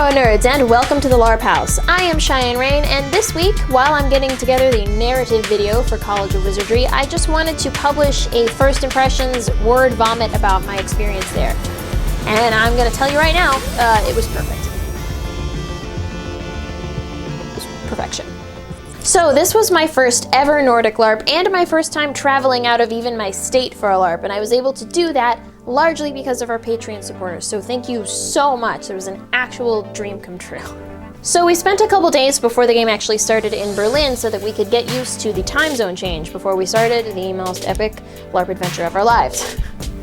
Hello nerds and welcome to the LarpHouse. I am Cheyenne Rain, and this week, while I'm getting together the narrative video for College of Wizardry, I just wanted to publish a first impressions word vomit about my experience there. And I'm gonna tell you right now, it was perfect. It was perfection. So this was my first ever Nordic LARP and my first time traveling out of even my state for a LARP, and I was able to do that largely because of our Patreon supporters, so thank you so much. It was an actual dream come true. So we spent a couple days before the game actually started in Berlin so that we could get used to the time zone change before we started the most epic LARP adventure of our lives.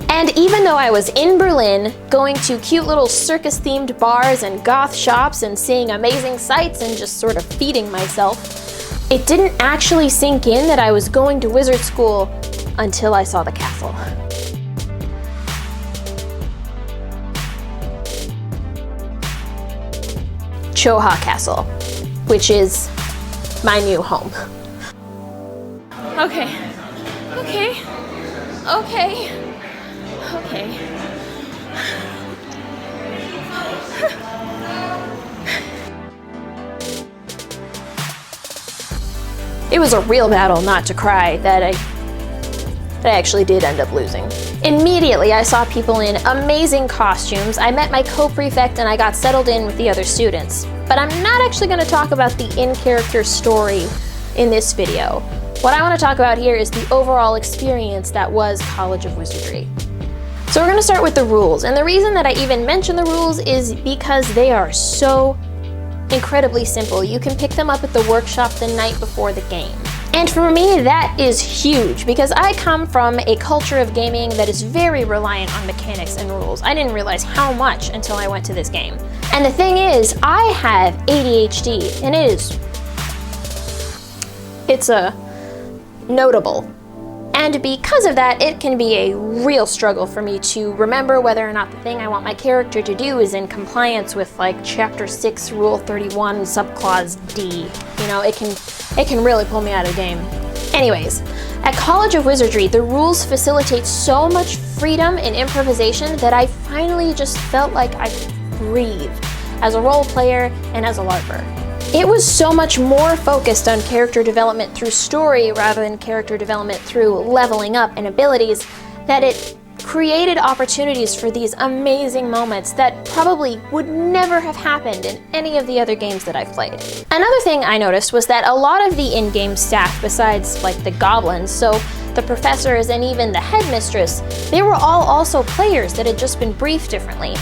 And even though I was in Berlin, going to cute little circus-themed bars and goth shops and seeing amazing sights and just sort of feeding myself, it didn't actually sink in that I was going to wizard school until I saw the castle. Choha Castle, which is my new home. Okay. It was a real battle not to cry that I actually did end up losing. Immediately, I saw people in amazing costumes. I met my co-prefect and I got settled in with the other students. But I'm not actually going to talk about the in-character story in this video. What I want to talk about here is the overall experience that was College of Wizardry. So we're going to start with the rules, and the reason that I even mention the rules is because they are so incredibly simple. You can pick them up at the workshop the night before the game. And for me, that is huge because I come from a culture of gaming that is very reliant on mechanics and rules. I didn't realize how much until I went to this game. And the thing is, I have ADHD, and it's notable. And because of that, it can be a real struggle for me to remember whether or not the thing I want my character to do is in compliance with like Chapter 6, Rule 31, Subclause D. You know, it can really pull me out of the game. Anyways, at College of Wizardry, the rules facilitate so much freedom and improvisation that I finally just felt like I could breathe as a role player and as a LARPer. It was so much more focused on character development through story rather than character development through leveling up and abilities that it created opportunities for these amazing moments that probably would never have happened in any of the other games that I've played. Another thing I noticed was that a lot of the in-game staff, besides like the goblins, so the professors and even the headmistress, they were all also players that had just been briefed differently.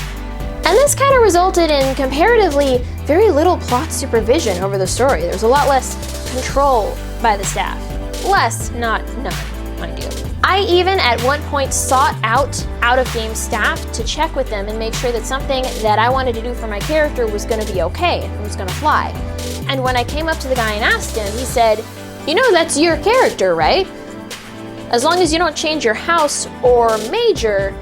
And this kind of resulted in comparatively very little plot supervision over the story. There's a lot less control by the staff. Less, not none, mind you. I even at one point sought out of game staff to check with them and make sure that something that I wanted to do for my character was going to be okay and was going to fly. And when I came up to the guy and asked him, he said, "You know that's your character, right? As long as you don't change your house or major,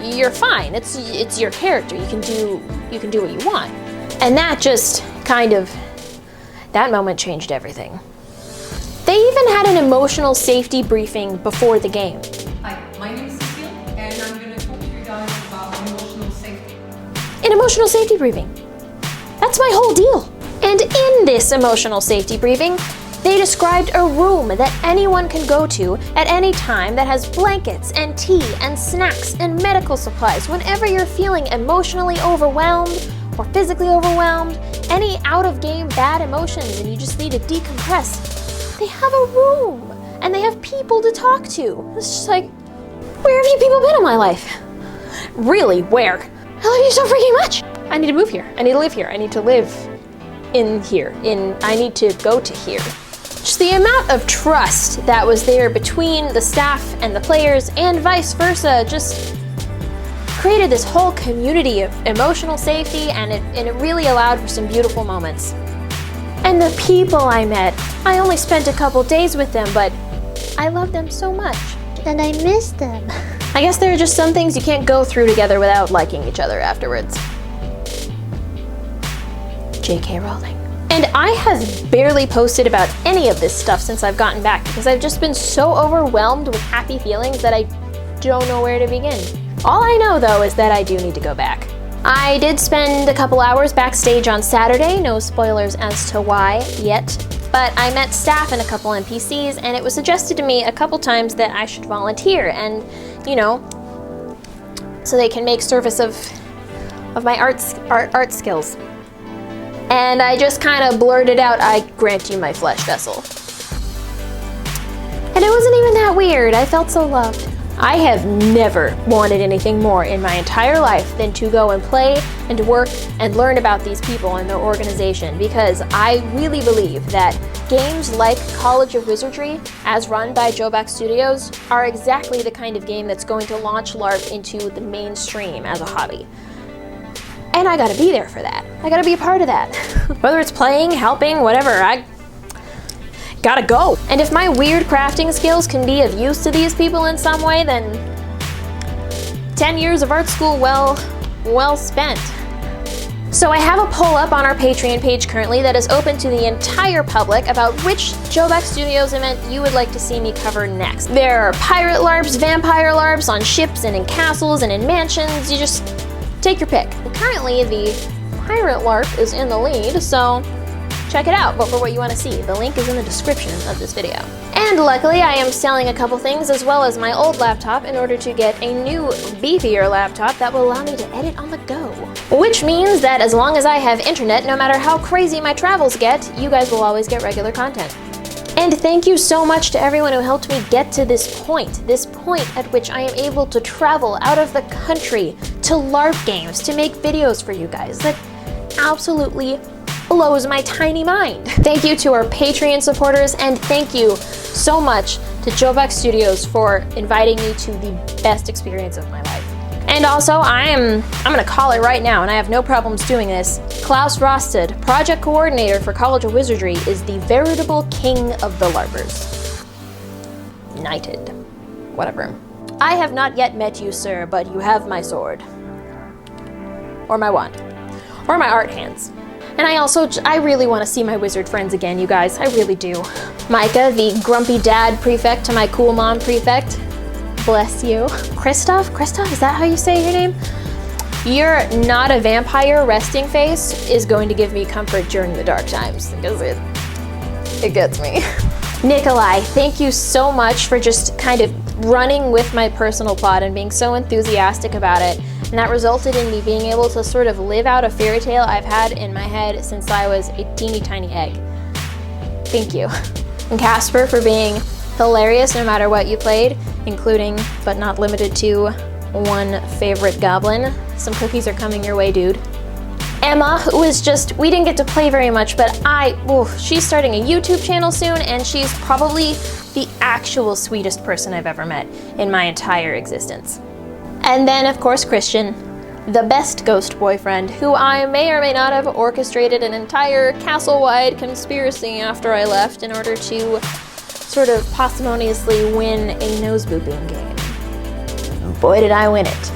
you're fine. It's your character. You can do what you want." And that just that moment changed everything. They even had an emotional safety briefing before the game. Hi, my name is Cecile, and I'm going to talk to you guys about emotional safety. An emotional safety briefing. That's my whole deal. And in this emotional safety briefing, they described a room that anyone can go to at any time that has blankets and tea and snacks and medical supplies whenever you're feeling emotionally overwhelmed or physically overwhelmed, any out-of-game bad emotions and you just need to decompress. They have a room and they have people to talk to. It's just like, where have you people been in my life? Really, where? I love you so freaking much. I need to move here. I need to live here. I need to live in here. I need to go to here. Just the amount of trust that was there between the staff and the players and vice versa just created this whole community of emotional safety, and it really allowed for some beautiful moments. And the people I met, I only spent a couple days with them, but I love them so much. And I miss them. I guess there are just some things you can't go through together without liking each other afterwards. J.K. Rowling. And I have barely posted about any of this stuff since I've gotten back because I've just been so overwhelmed with happy feelings that I don't know where to begin. All I know though is that I do need to go back. I did spend a couple hours backstage on Saturday, no spoilers as to why yet, but I met staff and a couple NPCs, and it was suggested to me a couple times that I should volunteer and, you know, so they can make service of my art skills. And I just kind of blurted out, "I grant you my flesh vessel." And it wasn't even that weird. I felt so loved. I have never wanted anything more in my entire life than to go and play and work and learn about these people and their organization, because I really believe that games like College of Wizardry, as run by Joback Studios, are exactly the kind of game that's going to launch LARP into the mainstream as a hobby. And I gotta be there for that. I gotta be a part of that. Whether it's playing, helping, whatever, I gotta go. And if my weird crafting skills can be of use to these people in some way, then 10 years of art school, well spent. So I have a poll up on our Patreon page currently that is open to the entire public about which Joback Studios event you would like to see me cover next. There are pirate LARPs, vampire LARPs on ships and in castles and in mansions. You just take your pick. Currently, the pirate LARP is in the lead, so check it out, vote for what you want to see. The link is in the description of this video. And luckily, I am selling a couple things as well as my old laptop in order to get a new, beefier laptop that will allow me to edit on the go. Which means that as long as I have internet, no matter how crazy my travels get, you guys will always get regular content. And thank you so much to everyone who helped me get to this point at which I am able to travel out of the country to LARP games to make videos for you guys. That absolutely blows my tiny mind. Thank you to our Patreon supporters, and thank you so much to Joback Studios for inviting me to the best experience of my life. And also, I'm gonna call it right now, and I have no problems doing this. Klaus Rosted, project coordinator for College of Wizardry, is the veritable king of the LARPers. Knighted. Whatever. I have not yet met you, sir, but you have my sword. Or my wand. Or my art hands. And I really want to see my wizard friends again, you guys. I really do. Micah, the grumpy dad prefect to my cool mom prefect. Bless you. Christoph, is that how you say your name? Your not a vampire resting face is going to give me comfort during the dark times, because it gets me. Nikolai, thank you so much for just kind of running with my personal plot and being so enthusiastic about it. And that resulted in me being able to sort of live out a fairy tale I've had in my head since I was a teeny tiny egg. Thank you. And Casper for being hilarious no matter what you played, including, but not limited to, one favorite goblin. Some cookies are coming your way, dude. Emma, who is just, we didn't get to play very much, but she's starting a YouTube channel soon, and she's probably the actual sweetest person I've ever met in my entire existence. And then, of course, Christian, the best ghost boyfriend, who I may or may not have orchestrated an entire castle-wide conspiracy after I left in order to sort of parsimoniously win a nose-booping game. Boy, did I win it.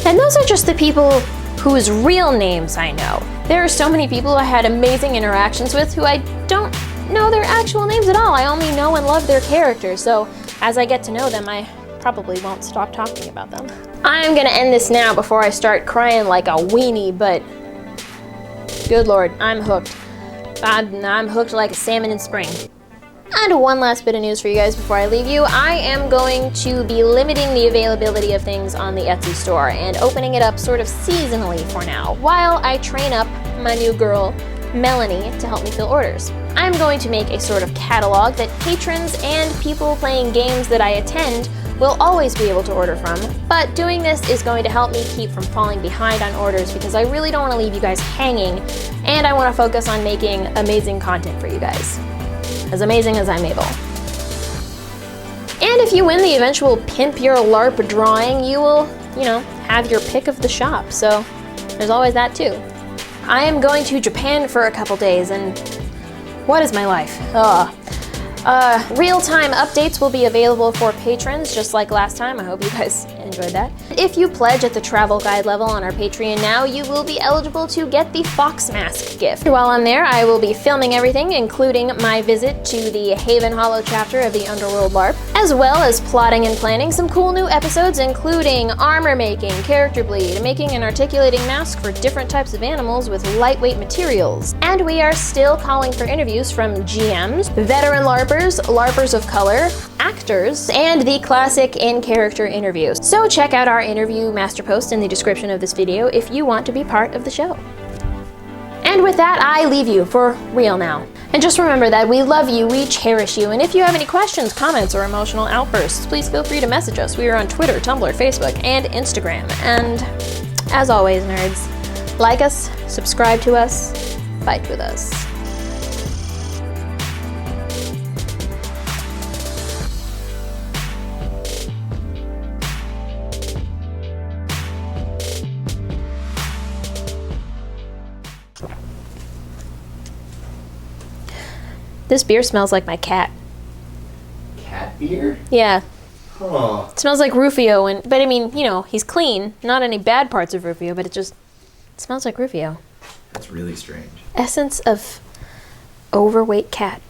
And those are just the people whose real names I know. There are so many people I had amazing interactions with who I don't know their actual names at all. I only know and love their characters, so as I get to know them, I probably won't stop talking about them. I'm gonna end this now before I start crying like a weenie, but good lord, I'm hooked. I'm hooked like a salmon in spring. And one last bit of news for you guys before I leave you. I am going to be limiting the availability of things on the Etsy store and opening it up sort of seasonally for now, while I train up my new girl, Melanie, to help me fill orders. I'm going to make a sort of catalog that patrons and people playing games that I attend will always be able to order from, but doing this is going to help me keep from falling behind on orders because I really don't want to leave you guys hanging, and I want to focus on making amazing content for you guys. As amazing as I'm able. And if you win the eventual Pimp Your LARP drawing, you will, have your pick of the shop, so there's always that too. I am going to Japan for a couple days, and what is my life? Real-time updates will be available for patrons, just like last time. I hope you guys enjoyed that. If you pledge at the travel guide level on our Patreon now, you will be eligible to get the fox mask gift. While I'm there, I will be filming everything, including my visit to the Haven Hollow chapter of the Underworld LARP, as well as plotting and planning some cool new episodes, including armor making, character bleed, making an articulating mask for different types of animals with lightweight materials. And we are still calling for interviews from GMs, veteran LARPers, LARPers of color, actors, and the classic in-character interviews. So check out our interview master post in the description of this video if you want to be part of the show. And with that, I leave you for real now. And just remember that we love you, we cherish you, and if you have any questions, comments, or emotional outbursts, please feel free to message us. We are on Twitter, Tumblr, Facebook, and Instagram. And as always, nerds, like us, subscribe to us, fight with us. This beer smells like my cat. Cat beer? Yeah. Huh. It smells like Rufio, but I mean, you know, he's clean. Not any bad parts of Rufio, but it smells like Rufio. That's really strange. Essence of overweight cat.